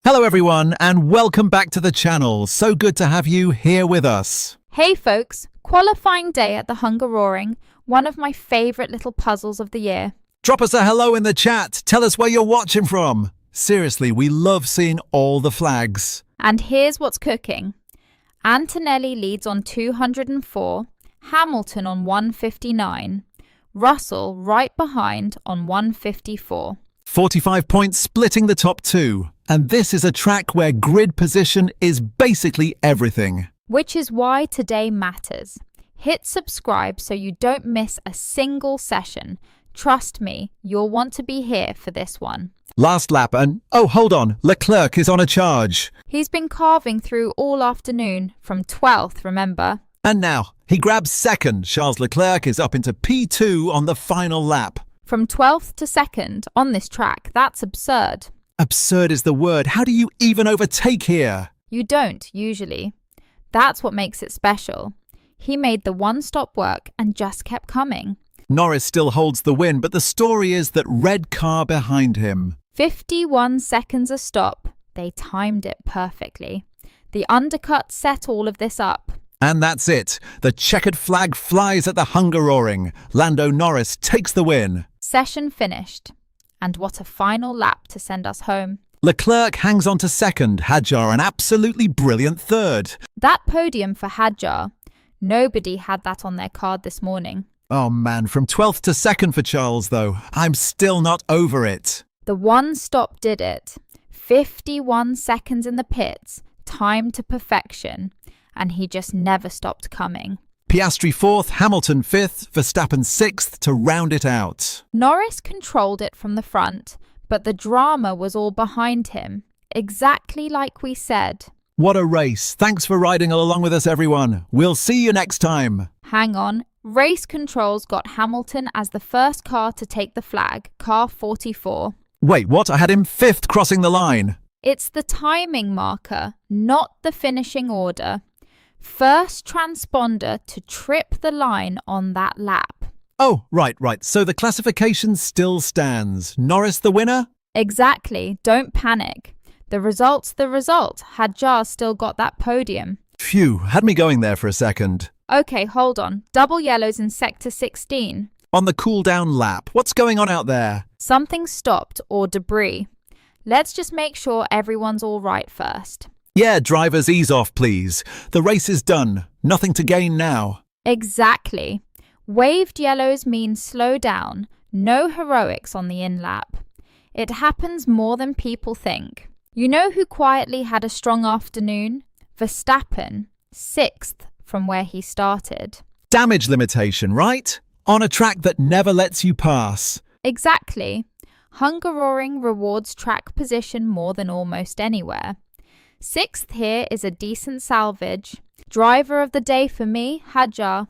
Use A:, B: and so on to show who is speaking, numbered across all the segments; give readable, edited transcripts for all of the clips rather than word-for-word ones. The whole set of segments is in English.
A: Hello everyone and welcome back to the channel. So good to have you here with us.
B: Hey folks, qualifying day at the Hungaroring, one of my favourite little puzzles of the year.
A: Drop us a hello in the chat. Tell us where you're watching from. Seriously, we love seeing all the flags.
B: And here's what's cooking. Antonelli leads on 204, Hamilton on 159, Russell right behind on 154.
A: 45 points splitting the top two. And this is a track where grid position is basically everything.
B: Which is why today matters. Hit subscribe so you don't miss a single session. Trust me, you'll want to be here for this one.
A: Last lap and, oh hold on, Leclerc is on a charge.
B: He's been carving through all afternoon, from 12th, remember?
A: And now, he grabs second. Charles Leclerc is up into P2 on the final lap.
B: From 12th to 2nd on this track, that's absurd.
A: Absurd is the word. How do you even overtake here?
B: You don't, usually. That's what makes it special. He made the one-stop work and just kept coming.
A: Norris still holds the win, but the story is that red car behind him.
B: 51 seconds a stop. They timed it perfectly. The undercut set all of this up.
A: And that's it. The checkered flag flies at the Hungaroring. Lando Norris takes the win.
B: Session finished. And what a final lap to send us home.
A: Leclerc hangs on to second, Hadjar an absolutely brilliant third.
B: That podium for Hadjar, nobody had that on their card this morning.
A: Oh man, from 12th to second for Charles though. I'm still not over it.
B: The one stop did it. 51 seconds in the pits, timed to perfection, and he just never stopped coming.
A: Piastri 4th, Hamilton 5th, Verstappen 6th to round it out.
B: Norris controlled it from the front, but the drama was all behind him, exactly like we said.
A: What a race. Thanks for riding along with us, everyone. We'll see you next time.
B: Hang on. Race controls got Hamilton as the first car to take the flag, car 44.
A: Wait, what? I had him 5th crossing the line.
B: It's the timing marker, not the finishing order. First transponder to trip the line on that lap.
A: Oh, right. So the classification still stands. Norris the winner?
B: Exactly. Don't panic. The result's the result. Hadjar still got that podium.
A: Phew, had me going there for a second.
B: Okay, hold on. Double yellows in sector 16.
A: On the cool-down lap, what's going on out there?
B: Something stopped or debris. Let's just make sure everyone's all right first.
A: Yeah, drivers, ease off, please. The race is done. Nothing to gain now.
B: Exactly. Waved yellows mean slow down. No heroics on the in-lap. It happens more than people think. You know who quietly had a strong afternoon? Verstappen, 6th from where he started.
A: Damage limitation, right? On a track that never lets you pass.
B: Exactly. Hungaroring rewards track position more than almost anywhere. 6th here is a decent salvage. Driver of the day for me, Hadjar.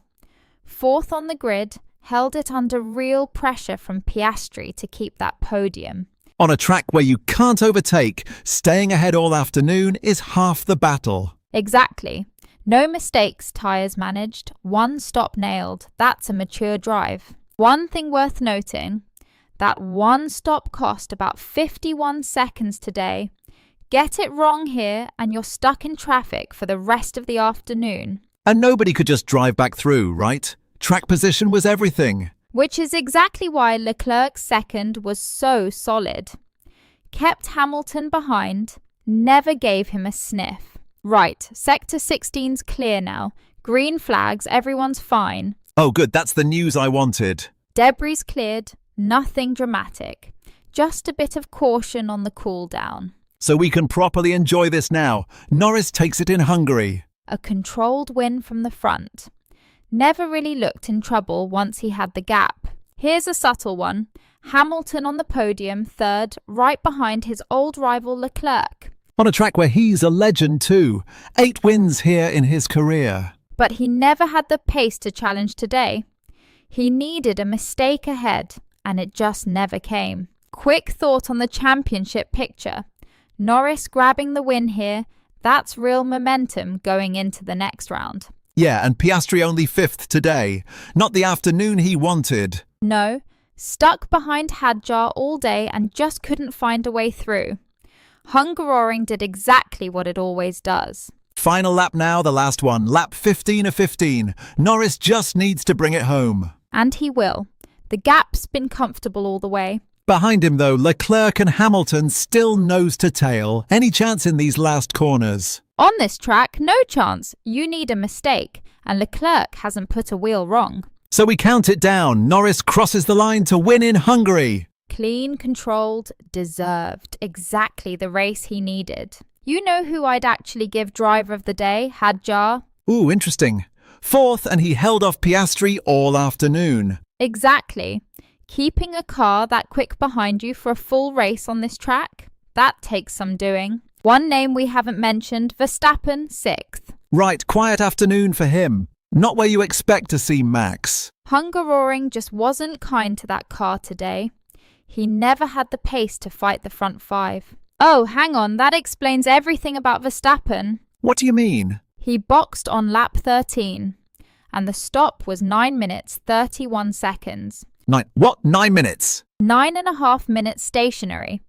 B: 4th on the grid, held it under real pressure from Piastri to keep that podium.
A: On a track where you can't overtake, staying ahead all afternoon is half the battle.
B: Exactly. No mistakes, tyres managed. One stop nailed. That's a mature drive. One thing worth noting, that one stop cost about 51 seconds today. Get it wrong here and you're stuck in traffic for the rest of the afternoon.
A: And nobody could just drive back through, right? Track position was everything.
B: Which is exactly why Leclerc's second was so solid. Kept Hamilton behind, never gave him a sniff. Right, sector 16's clear now. Green flags, everyone's fine.
A: Oh good, that's the news I wanted.
B: Debris cleared, nothing dramatic. Just a bit of caution on the cool down.
A: So we can properly enjoy this now. Norris takes it in Hungary.
B: A controlled win from the front. Never really looked in trouble once he had the gap. Here's a subtle one. Hamilton on the podium, 3rd, right behind his old rival Leclerc.
A: On a track where he's a legend too. 8 wins here in his career.
B: But he never had the pace to challenge today. He needed a mistake ahead, and it just never came. Quick thought on the championship picture. Norris grabbing the win here, that's real momentum going into the next round.
A: Yeah, and Piastri only 5th today. Not the afternoon he wanted.
B: No, stuck behind Hadjar all day and just couldn't find a way through. Hungaroring did exactly what it always does.
A: Final lap now, the last one. Lap 15 of 15. Norris just needs to bring it home.
B: And he will. The gap's been comfortable all the way.
A: Behind him, though, Leclerc and Hamilton still nose to tail. Any chance in these last corners?
B: On this track, no chance. You need a mistake, and Leclerc hasn't put a wheel wrong.
A: So we count it down. Norris crosses the line to win in Hungary.
B: Clean, controlled, deserved. Exactly the race he needed. You know who I'd actually give driver of the day, Hadjar?
A: Ooh, interesting. Fourth, and he held off Piastri all afternoon.
B: Exactly. Keeping a car that quick behind you for a full race on this track? That takes some doing. One name we haven't mentioned, Verstappen, 6th.
A: Right, quiet afternoon for him. Not where you expect to see Max.
B: Hungaroring just wasn't kind to that car today. He never had the pace to fight the front five. Oh, hang on, that explains everything about Verstappen.
A: What do you mean?
B: He boxed on lap 13, and the stop was 9 minutes 31 seconds.
A: 9 minutes?
B: 9.5 minutes stationary.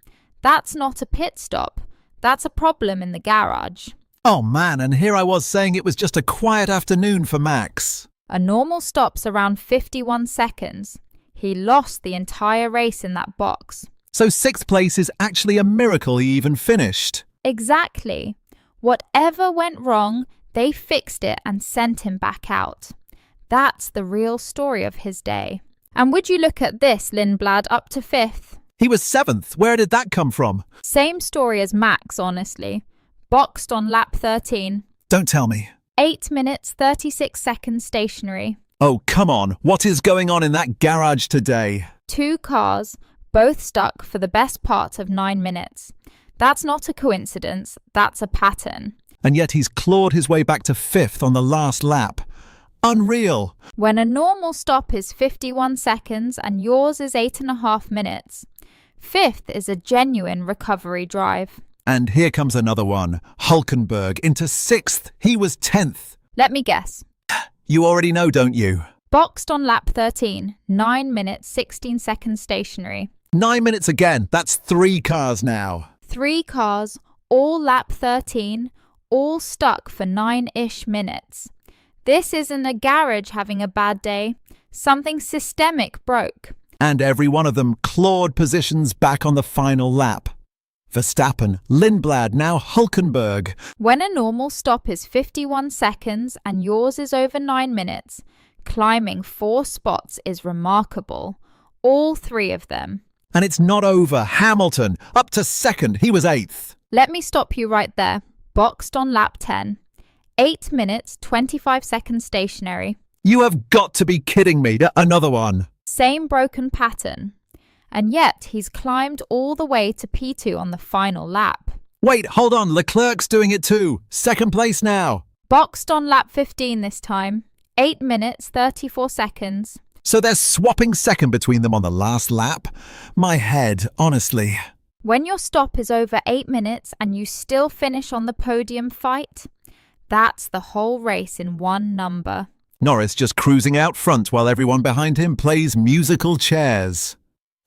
B: That's not a pit stop. That's a problem in the garage.
A: Oh man, and here I was saying it was just a quiet afternoon for Max.
B: A normal stop's around 51 seconds. He lost the entire race in that box.
A: So 6th place is actually a miracle he even finished.
B: Exactly. Whatever went wrong, they fixed it and sent him back out. That's the real story of his day. And would you look at this, Lindblad, up to 5th?
A: He was 7th. Where did that come from?
B: Same story as Max, honestly. Boxed on lap 13.
A: Don't tell me.
B: 8 minutes 36 seconds stationary.
A: Oh, come on. What is going on in that garage today?
B: 2 cars, both stuck for the best part of 9 minutes. That's not a coincidence, that's a pattern.
A: And yet he's clawed his way back to 5th on the last lap. Unreal.
B: When a normal stop is 51 seconds and yours is 8.5 minutes. 5th is a genuine recovery drive.
A: And here comes another one. Hulkenberg into 6th. He was 10th.
B: Let me guess.
A: You already know, don't you?
B: Boxed on lap 13, 9 minutes 16 seconds stationary.
A: 9 minutes again. That's 3 cars now.
B: 3 cars, all lap 13, all stuck for 9-ish minutes. This isn't a garage having a bad day. Something systemic broke.
A: And every one of them clawed positions back on the final lap. Verstappen, Lindblad, now Hulkenberg.
B: When a normal stop is 51 seconds and yours is over 9 minutes, climbing 4 spots is remarkable. All 3 of them.
A: And it's not over. Hamilton, up to 2nd. He was 8th.
B: Let me stop you right there. Boxed on lap 10. 8 minutes, 25 seconds stationary.
A: You have got to be kidding me. Another one.
B: Same broken pattern. And yet he's climbed all the way to P2 on the final lap.
A: Wait, hold on. Leclerc's doing it too. 2nd place now.
B: Boxed on lap 15 this time. 8 minutes, 34 seconds.
A: So they're swapping 2nd between them on the last lap? My head, honestly.
B: When your stop is over 8 minutes and you still finish on the podium fight, that's the whole race in one number.
A: Norris just cruising out front while everyone behind him plays musical chairs.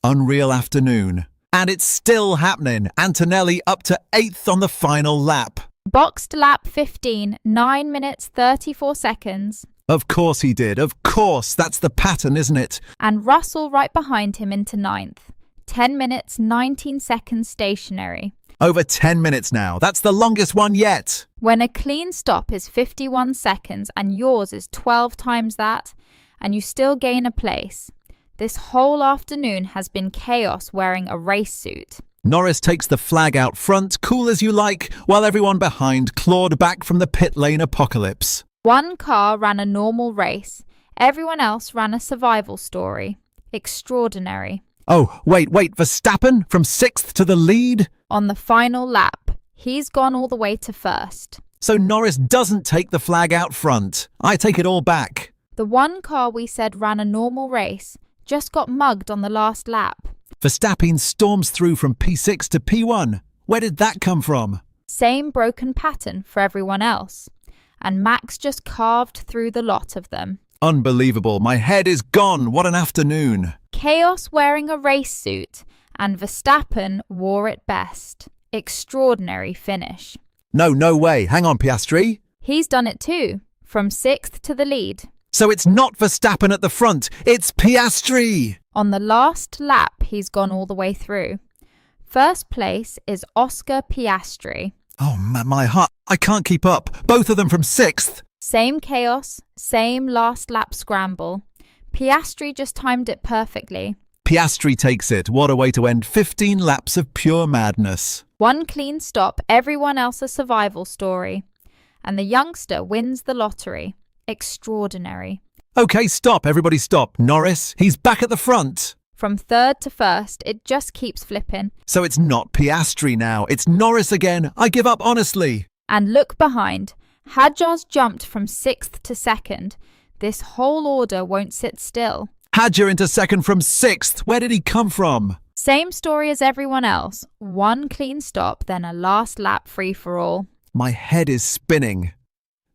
A: Unreal afternoon. And it's still happening. Antonelli up to 8th on the final lap.
B: Boxed lap 15, 9 minutes 34 seconds.
A: Of course he did. Of course. That's the pattern, isn't it?
B: And Russell right behind him into 9th. 10 minutes 19 seconds stationary.
A: Over 10 minutes now. That's the longest one yet.
B: When a clean stop is 51 seconds and yours is 12 times that, and you still gain a place. This whole afternoon has been chaos wearing a race suit.
A: Norris takes the flag out front, cool as you like, while everyone behind clawed back from the pit lane apocalypse.
B: One car ran a normal race. Everyone else ran a survival story. Extraordinary.
A: Oh, wait, Verstappen from 6th to the lead?
B: On the final lap, he's gone all the way to 1st.
A: So Norris doesn't take the flag out front. I take it all back.
B: The one car we said ran a normal race just got mugged on the last lap.
A: Verstappen storms through from P6 to P1. Where did that come from?
B: Same broken pattern for everyone else. And Max just carved through the lot of them.
A: Unbelievable. My head is gone. What an afternoon.
B: Chaos wearing a race suit, and Verstappen wore it best. Extraordinary finish.
A: No way. Hang on, Piastri.
B: He's done it too, from 6th to the lead.
A: So it's not Verstappen at the front, it's Piastri!
B: On the last lap, he's gone all the way through. First place is Oscar Piastri.
A: Oh man, my heart, I can't keep up. Both of them from 6th.
B: Same chaos, same last lap scramble. Piastri just timed it perfectly.
A: Piastri takes it. What a way to end 15 laps of pure madness.
B: One clean stop, everyone else a survival story. And the youngster wins the lottery. Extraordinary.
A: Okay, stop. Everybody stop. Norris, he's back at the front.
B: From 3rd to 1st, it just keeps flipping.
A: So it's not Piastri now. It's Norris again. I give up, honestly.
B: And look behind. Hadjar's jumped from 6th to 2nd. This whole order won't sit still.
A: Hadjar into 2nd from 6th. Where did he come from?
B: Same story as everyone else. One clean stop, then a last lap free-for-all.
A: My head is spinning.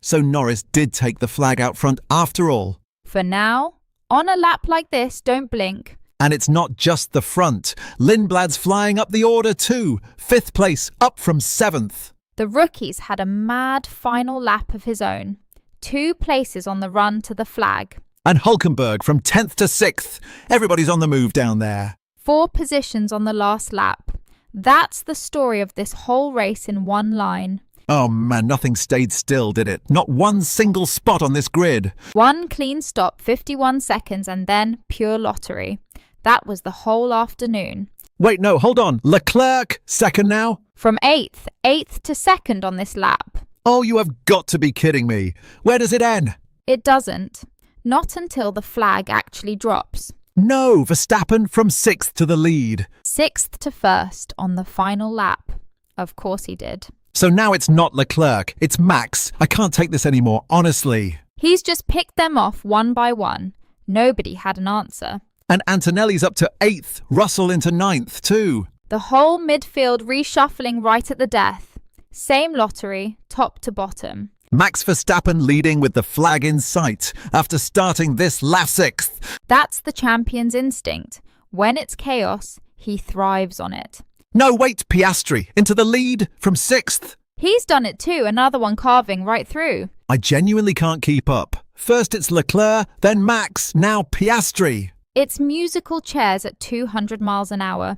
A: So Norris did take the flag out front after all.
B: For now, on a lap like this, don't blink.
A: And it's not just the front. Lindblad's flying up the order too. 5th place, up from 7th.
B: The rookies had a mad final lap of his own. 2 places on the run to the flag.
A: And Hulkenberg from 10th to 6th. Everybody's on the move down there.
B: 4 positions on the last lap. That's the story of this whole race in one line.
A: Oh man, nothing stayed still, did it? Not one single spot on this grid.
B: One clean stop, 51 seconds, and then pure lottery. That was the whole afternoon.
A: Wait, no, hold on. Leclerc, 2nd now?
B: From 8th to 2nd on this lap.
A: Oh, you have got to be kidding me. Where does it end?
B: It doesn't. Not until the flag actually drops.
A: No, Verstappen from 6th to the lead.
B: 6th to 1st on the final lap. Of course he did.
A: So now it's not Leclerc, it's Max. I can't take this anymore, honestly.
B: He's just picked them off one by one. Nobody had an answer.
A: And Antonelli's up to 8th, Russell into 9th too.
B: The whole midfield reshuffling right at the death. Same lottery, top to bottom.
A: Max Verstappen leading with the flag in sight after starting this lap 6th.
B: That's the champion's instinct. When it's chaos, he thrives on it.
A: No, wait, Piastri into the lead from 6th.
B: He's done it too, another one carving right through.
A: I genuinely can't keep up. First it's Leclerc, then Max, now Piastri.
B: It's musical chairs at 200 miles an hour.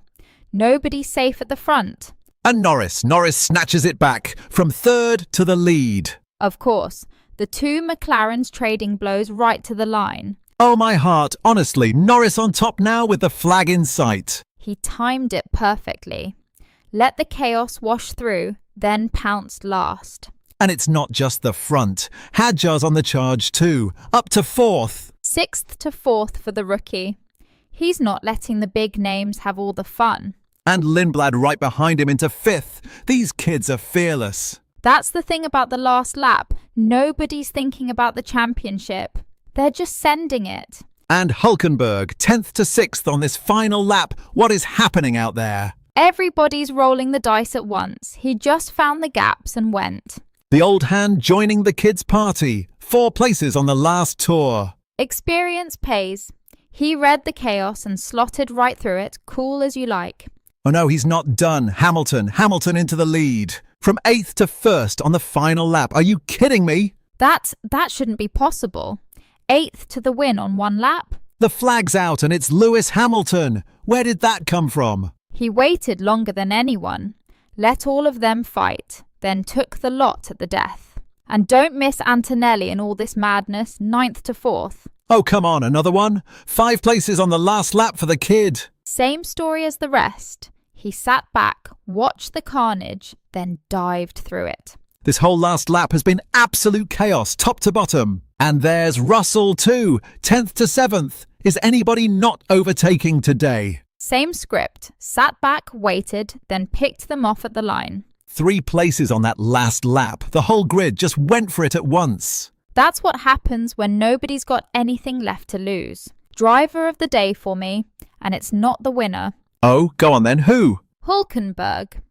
B: Nobody's safe at the front.
A: And Norris snatches it back from 3rd to the lead.
B: Of course, the 2 McLarens trading blows right to the line.
A: Oh my heart, honestly, Norris on top now with the flag in sight.
B: He timed it perfectly. Let the chaos wash through, then pounced last.
A: And it's not just the front. Hadjar's on the charge too, up to 4th.
B: 6th to 4th for the rookie. He's not letting the big names have all the fun.
A: And Lindblad right behind him into 5th. These kids are fearless.
B: That's the thing about the last lap. Nobody's thinking about the championship. They're just sending it.
A: And Hulkenberg, 10th to 6th on this final lap. What is happening out there?
B: Everybody's rolling the dice at once. He just found the gaps and went.
A: The old hand joining the kids' party. 4 places on the last tour.
B: Experience pays. He read the chaos and slotted right through it, cool as you like.
A: Oh no, he's not done. Hamilton into the lead. From 8th to 1st on the final lap. Are you kidding me?
B: That shouldn't be possible. 8th to the win on one lap.
A: The flag's out and it's Lewis Hamilton. Where did that come from?
B: He waited longer than anyone. Let all of them fight, then took the lot at the death. And don't miss Antonelli in all this madness, 9th to 4th.
A: Oh, come on, another one? 5 places on the last lap for the kid.
B: Same story as the rest. He sat back, watched the carnage, then dived through it.
A: This whole last lap has been absolute chaos, top to bottom. And there's Russell too, 10th to 7th. Is anybody not overtaking today?
B: Same script. Sat back, waited, then picked them off at the line.
A: 3 places on that last lap. The whole grid just went for it at once.
B: That's what happens when nobody's got anything left to lose. Driver of the day for me, and it's not the winner.
A: Oh, go on then. Who?
B: Hulkenberg.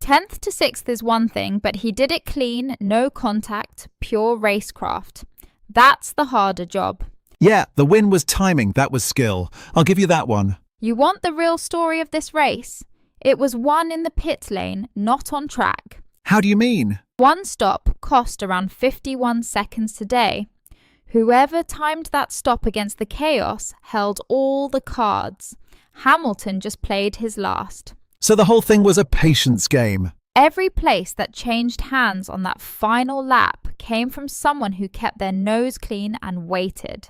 B: 10th to 6th is one thing, but he did it clean, no contact, pure racecraft. That's the harder job.
A: Yeah, the win was timing, that was skill. I'll give you that one.
B: You want the real story of this race? It was won in the pit lane, not on track.
A: How do you mean?
B: One stop cost around 51 seconds today. Whoever timed that stop against the chaos held all the cards. Hamilton just played his last.
A: So the whole thing was a patience game.
B: Every place that changed hands on that final lap came from someone who kept their nose clean and waited.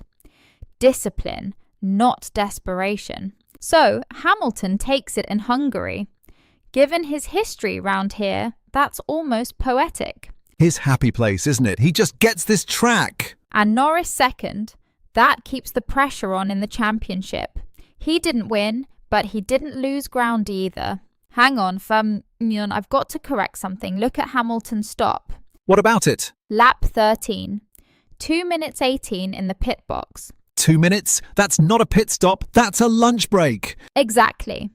B: Discipline, not desperation. So Hamilton takes it in Hungary. Given his history round here, that's almost poetic.
A: His happy place, isn't it? He just gets this track.
B: And Norris second. That keeps the pressure on in the championship. He didn't win, but he didn't lose ground either. Hang on, I've got to correct something. Look at Hamilton's stop.
A: What about it?
B: Lap 13. 2 minutes 18 in the pit box.
A: 2 minutes? That's not a pit stop, that's a lunch break.
B: Exactly.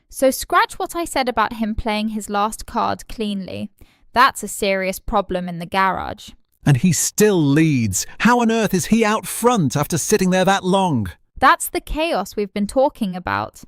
B: So scratch what I said about him playing his last card cleanly. That's a serious problem in the garage.
A: And he still leads. How on earth is he out front after sitting there that long?
B: That's the chaos we've been talking about.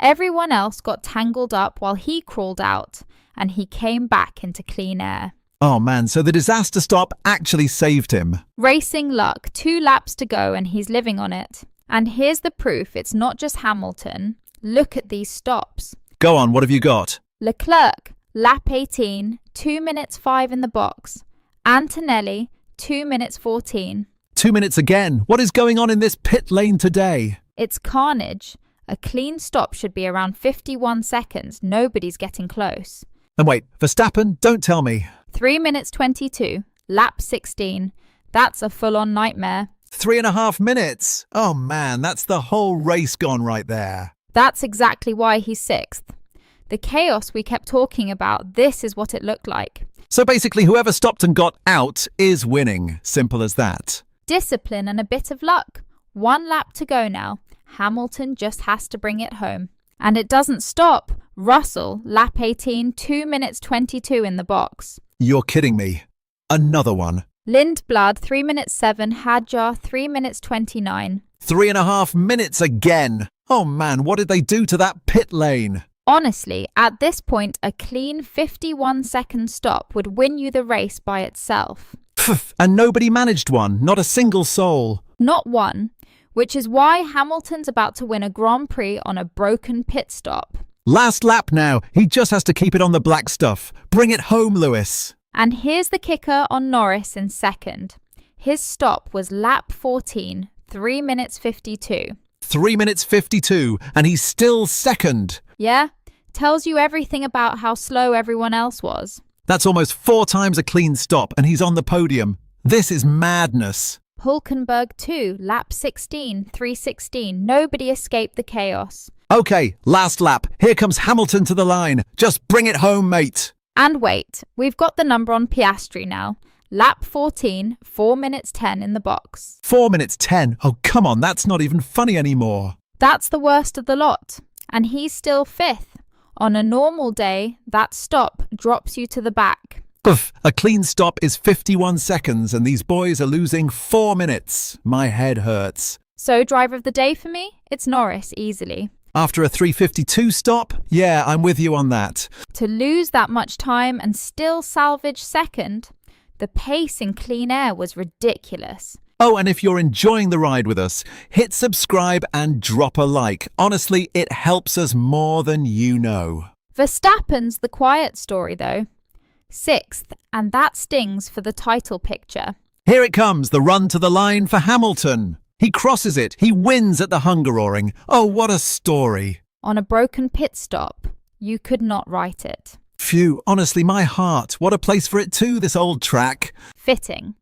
B: Everyone else got tangled up while he crawled out, and he came back into clean air.
A: Oh man, so the disaster stop actually saved him.
B: Racing luck, 2 laps to go and he's living on it. And here's the proof it's not just Hamilton. Look at these stops.
A: Go on, what have you got?
B: Leclerc, lap 18, 2 minutes 5 in the box. Antonelli, 2 minutes 14.
A: 2 minutes again. What is going on in this pit lane today?
B: It's carnage. A clean stop should be around 51 seconds. Nobody's getting close.
A: And wait, Verstappen, don't tell me.
B: 3 minutes 22, lap 16. That's a full-on nightmare.
A: 3.5 minutes. Oh man, that's the whole race gone right there.
B: That's exactly why he's 6th. The chaos we kept talking about, this is what it looked like.
A: So basically, whoever stopped and got out is winning. Simple as that.
B: Discipline and a bit of luck. 1 lap to go now. Hamilton just has to bring it home. And it doesn't stop. Russell, lap 18, 2 minutes 22 in the box.
A: You're kidding me. Another one.
B: Lindblad, 3 minutes 7, Hadjar, 3 minutes 29.
A: 3.5 minutes again. Oh man, what did they do to that pit lane?
B: Honestly, at this point, a clean 51-second stop would win you the race by itself.
A: And nobody managed one, not a single soul.
B: Not one, which is why Hamilton's about to win a Grand Prix on a broken pit stop.
A: Last lap now, he just has to keep it on the black stuff. Bring it home, Lewis.
B: And here's the kicker on Norris in second. His stop was lap 14, 3 minutes 52.
A: 3 minutes 52, and he's still second.
B: Yeah, tells you everything about how slow everyone else was.
A: That's almost 4 times a clean stop, and he's on the podium. This is madness.
B: Hulkenberg too, lap 16, 3:16. Nobody escaped the chaos.
A: Okay, last lap. Here comes Hamilton to the line. Just bring it home, mate.
B: And wait, we've got the number on Piastri now. Lap 14, 4 minutes 10 in the box.
A: 4 minutes 10? Oh, come on, that's not even funny anymore.
B: That's the worst of the lot. And he's still 5th. On a normal day, that stop drops you to the back.
A: Oof, a clean stop is 51 seconds and these boys are losing 4 minutes. My head hurts.
B: So driver of the day for me? It's Norris, easily.
A: After a 3:52 stop? Yeah, I'm with you on that.
B: To lose that much time and still salvage second, the pace in clean air was ridiculous.
A: Oh, and if you're enjoying the ride with us, hit subscribe and drop a like. Honestly, it helps us more than you know.
B: Verstappen's the quiet story though. 6th, and that stings for the title picture.
A: Here it comes, the run to the line for Hamilton. He crosses it. He wins at the Hungaroring. Oh, what a story.
B: On a broken pit stop, you could not write it.
A: Phew, honestly, my heart. What a place for it too, this old track.
B: Fitting.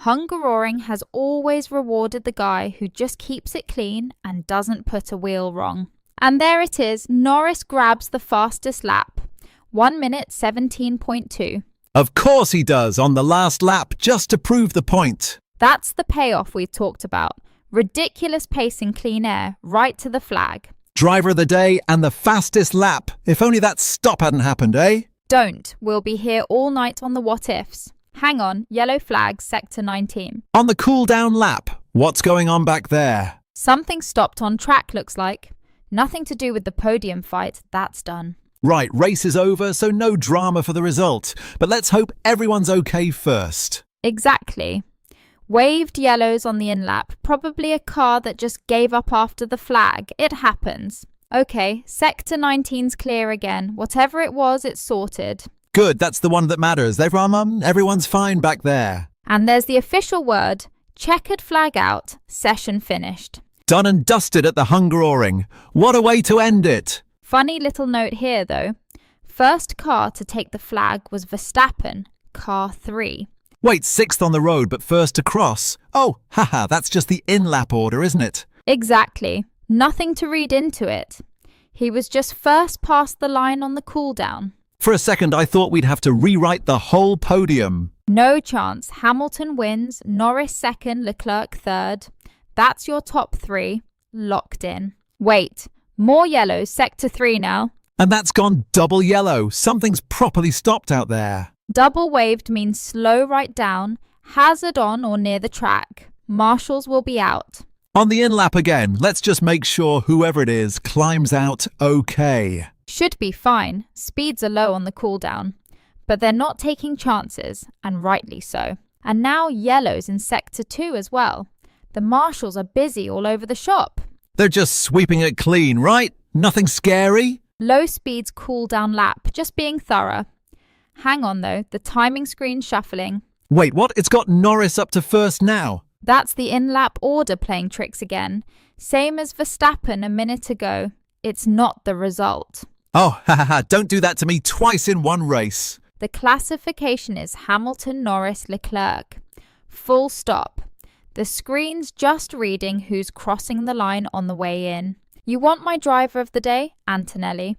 B: Hungaroring has always rewarded the guy who just keeps it clean and doesn't put a wheel wrong. And there it is, Norris grabs the fastest lap. 1 minute 17.2.
A: Of course he does, on the last lap, just to prove the point.
B: That's the payoff we talked about. Ridiculous pace in clean air, right to the flag.
A: Driver of the day and the fastest lap. If only that stop hadn't happened, eh?
B: Don't. We'll be here all night on the what-ifs. Hang on, yellow flag, sector 19.
A: On the cool-down lap, what's going on back there?
B: Something stopped on track, looks like. Nothing to do with the podium fight, that's done.
A: Right, race is over, so no drama for the result. But let's hope everyone's okay first.
B: Exactly. Waved yellows on the in-lap, probably a car that just gave up after the flag. It happens. Okay, Sector 19's clear again. Whatever it was, it's sorted.
A: Good, that's the one that matters. Everyone's fine back there.
B: And there's the official word, checkered flag out, session finished.
A: Done and dusted at the Hungaroring. What a way to end it!
B: Funny little note here though. First car to take the flag was Verstappen, car 3.
A: Wait, 6th on the road but first to cross. Oh, haha, that's just the in-lap order, isn't it?
B: Exactly. Nothing to read into it. He was just first past the line on the cool-down.
A: For a second I thought we'd have to rewrite the whole podium.
B: No chance. Hamilton wins, Norris second, Leclerc third. That's your top 3. Locked in. Wait, more yellows, Sector 3 now.
A: And that's gone double yellow. Something's properly stopped out there.
B: Double waved means slow right down, hazard on or near the track. Marshals will be out.
A: On the in-lap again, let's just make sure whoever it is climbs out okay.
B: Should be fine. Speeds are low on the cool-down. But they're not taking chances, and rightly so. And now yellows in Sector 2 as well. The marshals are busy all over the shop.
A: They're just sweeping it clean, right? Nothing scary?
B: Low speeds cool-down lap, just being thorough. Hang on though, the timing screen's shuffling.
A: Wait, what? It's got Norris up to first now.
B: That's the in-lap order playing tricks again. Same as Verstappen a minute ago. It's not the result.
A: Oh, don't do that to me twice in one race.
B: The classification is Hamilton, Norris, Leclerc. Full stop. The screen's just reading who's crossing the line on the way in. You want my driver of the day? Antonelli.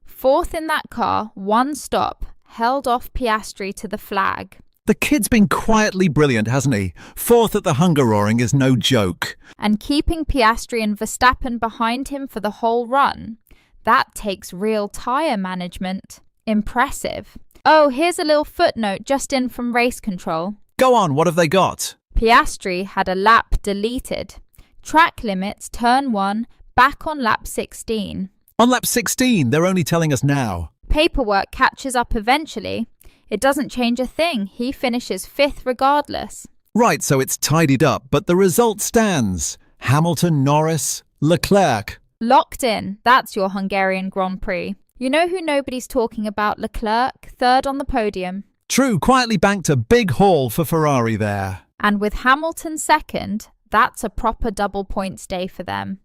B: 4th in that car, 1 stop, held off Piastri to the flag.
A: The kid's been quietly brilliant, hasn't he? 4th at the Hungaroring is no joke.
B: And keeping Piastri and Verstappen behind him for the whole run. That takes real tyre management. Impressive. Oh, here's a little footnote just in from race control.
A: Go on, what have they got?
B: Piastri had a lap deleted. Track limits, turn 1, back on lap 16.
A: On lap 16, they're only telling us now.
B: Paperwork catches up eventually. It doesn't change a thing. He finishes 5th regardless.
A: Right, so it's tidied up, but the result stands. Hamilton, Norris, Leclerc.
B: Locked in. That's your Hungarian Grand Prix. You know who nobody's talking about? Leclerc, 3rd on the podium.
A: True, quietly banked a big haul for Ferrari there.
B: And with Hamilton 2nd, that's a proper double points day for them.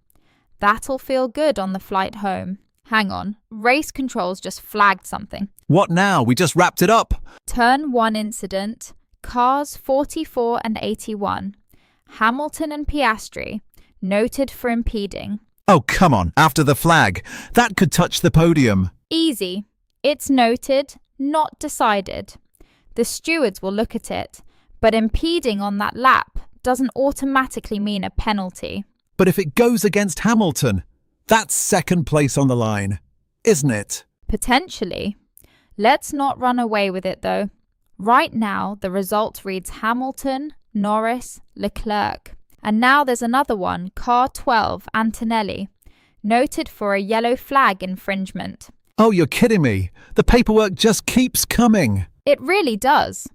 B: That'll feel good on the flight home. Hang on, race controls just flagged something.
A: What now? We just wrapped it up.
B: Turn 1 incident, cars 44 and 81. Hamilton and Piastri, noted for impeding.
A: Oh, come on, after the flag. That could touch the podium.
B: Easy. It's noted, not decided. The stewards will look at it, but impeding on that lap doesn't automatically mean a penalty.
A: But if it goes against Hamilton, that's 2nd place on the line, isn't it?
B: Potentially. Let's not run away with it though. Right now, the result reads Hamilton, Norris, Leclerc. And now there's another one, car 12, Antonelli, noted for a yellow flag infringement.
A: Oh, you're kidding me. The paperwork just keeps coming.
B: It really does.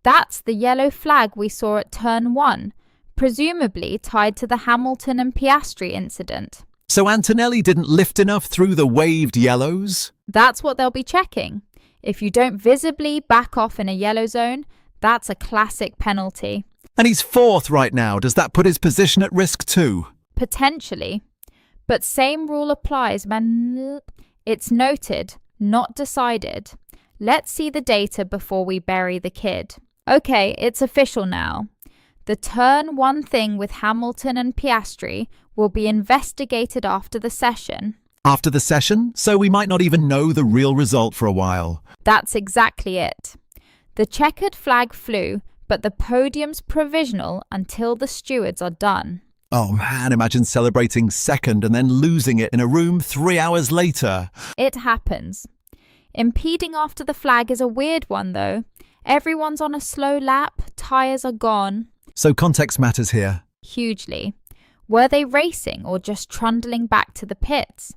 B: That's the yellow flag we saw at turn 1, presumably tied to the Hamilton and Piastri incident.
A: So Antonelli didn't lift enough through the waved yellows?
B: That's what they'll be checking. If you don't visibly back off in a yellow zone, that's a classic penalty.
A: And he's 4th right now. Does that put his position at risk too?
B: Potentially. But same rule applies, man. It's noted, not decided. Let's see the data before we bury the kid. Okay, it's official now. The turn 1 thing with Hamilton and Piastri will be investigated after the session.
A: After the session? So we might not even know the real result for a while.
B: That's exactly it. The checkered flag flew, but the podium's provisional until the stewards are done.
A: Oh man, imagine celebrating 2nd and then losing it in a room 3 hours later.
B: It happens. Impeding after the flag is a weird one though. Everyone's on a slow lap, tyres are gone.
A: So context matters here.
B: Hugely. Were they racing or just trundling back to the pits?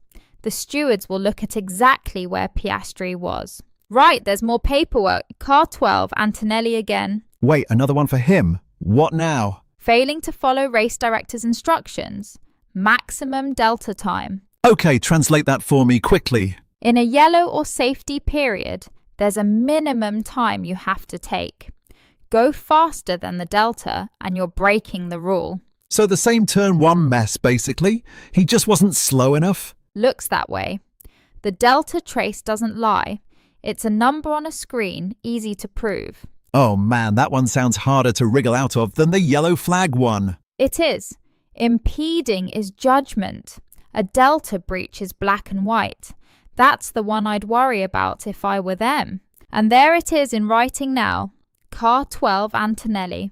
B: The stewards will look at exactly where Piastri was. Right, there's more paperwork. Car 12, Antonelli again.
A: Wait, another one for him? What now?
B: Failing to follow race director's instructions. Maximum delta time.
A: Okay, translate that for me quickly.
B: In a yellow or safety period, there's a minimum time you have to take. Go faster than the delta and you're breaking the rule.
A: So the same turn one mess, basically. He just wasn't slow enough.
B: Looks that way. The delta trace doesn't lie. It's a number on a screen, easy to prove.
A: Oh man, that one sounds harder to wriggle out of than the yellow flag one.
B: It is. Impeding is judgment. A delta breach is black and white. That's the one I'd worry about if I were them. And there it is in writing now. Car 12 Antonelli.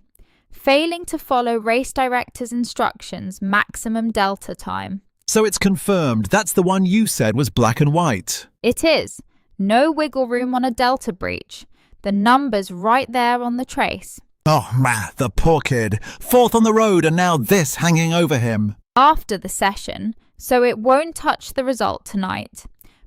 B: Failing to follow race director's instructions, maximum delta time.
A: So it's confirmed that's the one you said was black and white.
B: It is. No wiggle room on a delta breach. The number's right there on the trace.
A: Oh man, the poor kid. Fourth on the road and now this hanging over him.
B: After the session, so it won't touch the result tonight.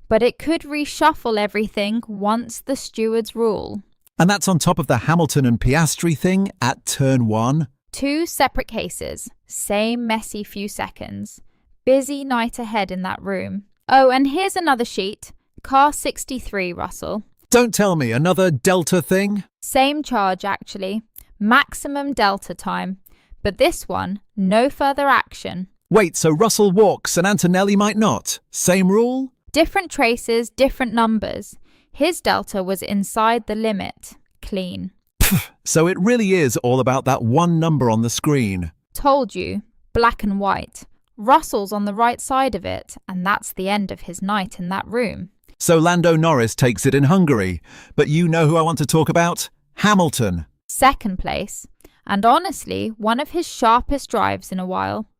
B: But it could reshuffle everything once the stewards rule.
A: And that's on top of the Hamilton and Piastri thing at turn one.
B: 2 separate cases, same messy few seconds. Busy night ahead in that room. Oh, and here's another sheet. Car 63, Russell.
A: Don't tell me, another delta thing?
B: Same charge, actually. Maximum delta time. But this one, no further action.
A: Wait, so Russell walks and Antonelli might not? Same rule?
B: Different traces, different numbers. His delta was inside the limit. Clean.
A: So it really is all about that one number on the screen.
B: Told you. Black and white. Russell's on the right side of it, and that's the end of his night in that room.
A: So Lando Norris takes it in Hungary. But you know who I want to talk about? Hamilton.
B: Second place. And honestly, one of his sharpest drives in a while.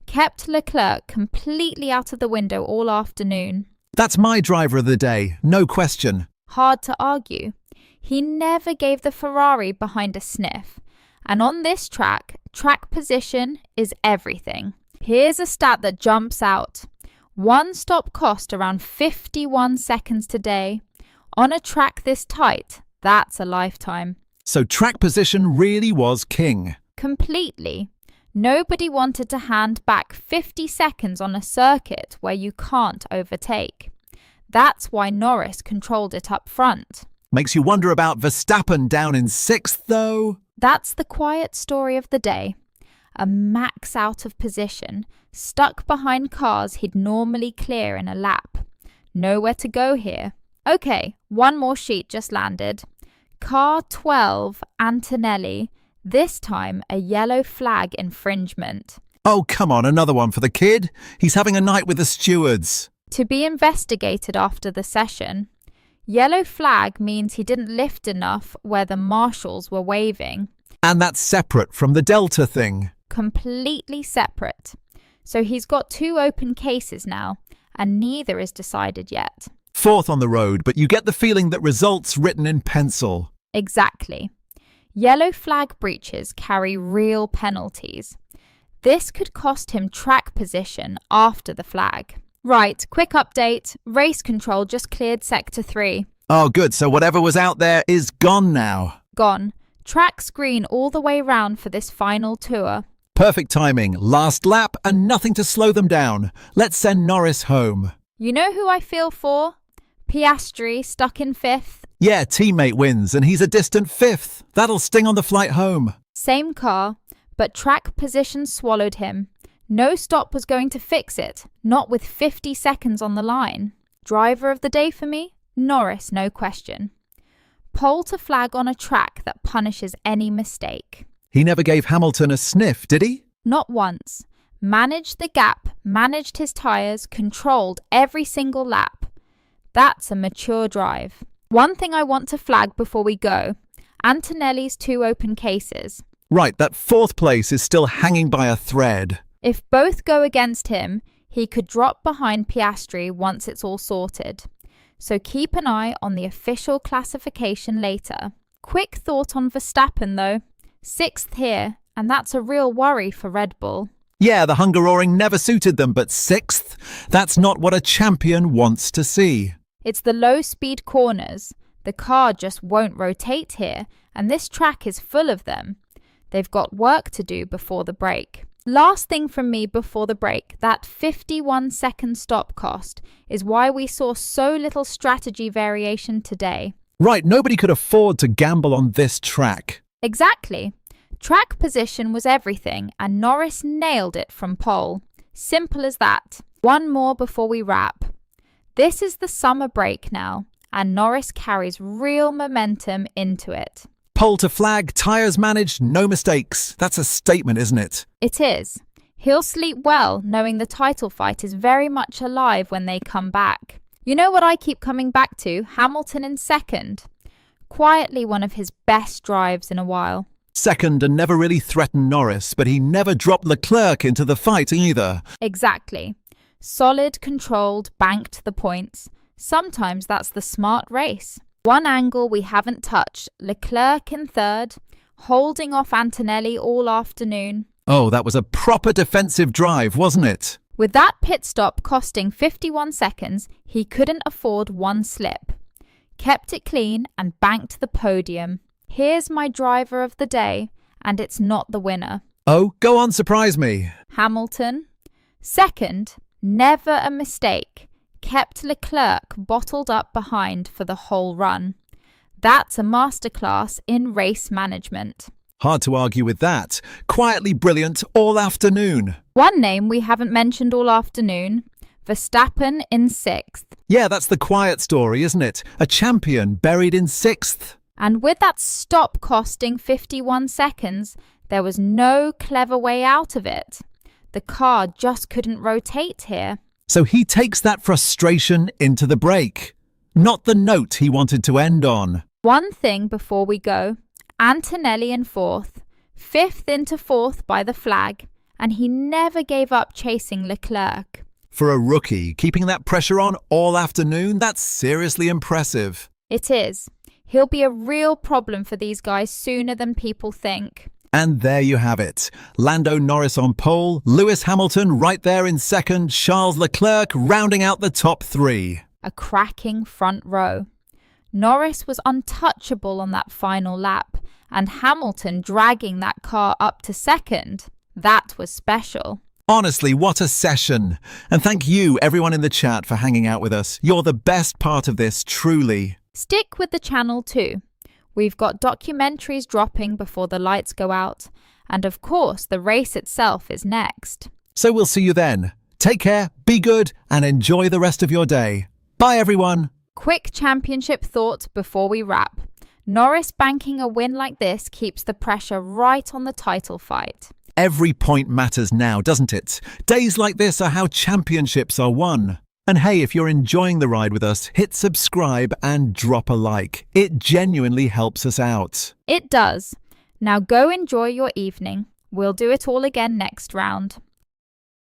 B: Kept Leclerc completely out of the window all afternoon.
A: That's my driver of the day, no question.
B: Hard to argue. He never gave the Ferrari behind a sniff. And on this track position is everything. Here's a stat that jumps out. One stop cost around 51 seconds today. On a track this tight, that's a lifetime.
A: So track position really was king.
B: Completely. Nobody wanted to hand back 50 seconds on a circuit where you can't overtake. That's why Norris controlled it up front.
A: Makes you wonder about Verstappen down in 6th, though.
B: That's the quiet story of the day. A Max out of position, stuck behind cars he'd normally clear in a lap. Nowhere to go here. Okay, one more sheet just landed. Car 12, Antonelli. This time a yellow flag infringement.
A: Oh, come on, another one for the kid. He's having a night with the stewards.
B: To be investigated after the session. Yellow flag means he didn't lift enough where the marshals were waving.
A: And that's separate from the Delta thing.
B: Completely separate. So he's got 2 open cases now, and neither is decided yet.
A: 4th on the road, but you get the feeling that results written in pencil.
B: Exactly. Yellow flag breaches carry real penalties. This could cost him track position after the flag. Right, quick update. Race control just cleared Sector 3.
A: Oh, good. So whatever was out there is gone now.
B: Gone. Track's green all the way round for this final tour.
A: Perfect timing. Last lap and nothing to slow them down. Let's send Norris home.
B: You know who I feel for? Piastri, stuck in 5th.
A: Yeah, teammate wins and he's a distant 5th. That'll sting on the flight home.
B: Same car, but track position swallowed him. No stop was going to fix it, not with 50 seconds on the line. Driver of the day for me? Norris, no question. Pole to flag on a track that punishes any mistake.
A: He never gave Hamilton a sniff, did he?
B: Not once. Managed the gap, managed his tyres, controlled every single lap. That's a mature drive. One thing I want to flag before we go. Antonelli's 2 open cases.
A: Right, that 4th place is still hanging by a thread.
B: If both go against him, he could drop behind Piastri once it's all sorted. So keep an eye on the official classification later. Quick thought on Verstappen though. 6th here, and that's a real worry for Red Bull.
A: Yeah, the Hungaroring never suited them, but 6th? That's not what a champion wants to see.
B: It's the low-speed corners. The car just won't rotate here, and this track is full of them. They've got work to do before the break. Last thing from me before the break, that 51-second stop cost is why we saw so little strategy variation today.
A: Right, nobody could afford to gamble on this track.
B: Exactly. Track position was everything, and Norris nailed it from pole. Simple as that. One more before we wrap. This is the summer break now, and Norris carries real momentum into it.
A: Pole to flag, tyres managed, no mistakes. That's a statement, isn't it?
B: It is. He'll sleep well, knowing the title fight is very much alive when they come back. You know what I keep coming back to? Hamilton in second. Quietly one of his best drives in a while.
A: Second and never really threatened Norris, but he never dropped Leclerc into the fight either.
B: Exactly. Solid, controlled, banked the points. Sometimes that's the smart race. One angle we haven't touched, Leclerc in third, holding off Antonelli all afternoon.
A: Oh, that was a proper defensive drive, wasn't it?
B: With that pit stop costing 51 seconds, he couldn't afford one slip. Kept it clean and banked the podium. Here's my driver of the day, and it's not the winner.
A: Oh, go on, surprise me.
B: Hamilton. Second, never a mistake. Kept Leclerc bottled up behind for the whole run. That's a masterclass in race management.
A: Hard to argue with that. Quietly brilliant all afternoon.
B: One name we haven't mentioned all afternoon, Verstappen in 6th.
A: Yeah, that's the quiet story, isn't it? A champion buried in 6th.
B: And with that stop costing 51 seconds, there was no clever way out of it. The car just couldn't rotate here.
A: So he takes that frustration into the break. Not the note he wanted to end on.
B: One thing before we go. Antonelli in 4th, 5th into 4th by the flag, and he never gave up chasing Leclerc.
A: For a rookie, keeping that pressure on all afternoon, that's seriously impressive.
B: It is. He'll be a real problem for these guys sooner than people think.
A: And there you have it. Lando Norris on pole, Lewis Hamilton right there in second, Charles Leclerc rounding out the top 3.
B: A cracking front row. Norris was untouchable on that final lap, and Hamilton dragging that car up to second. That was special.
A: Honestly, what a session. And thank you, everyone in the chat, for hanging out with us. You're the best part of this, truly.
B: Stick with the channel too. We've got documentaries dropping before the lights go out, and of course the race itself is next.
A: So we'll see you then. Take care, be good, and enjoy the rest of your day. Bye everyone.
B: Quick championship thought before we wrap. Norris banking a win like this keeps the pressure right on the title fight.
A: Every point matters now, doesn't it? Days like this are how championships are won. And hey, if you're enjoying the ride with us, hit subscribe and drop a like. It genuinely helps us out.
B: It does. Now go enjoy your evening. We'll do it all again next round.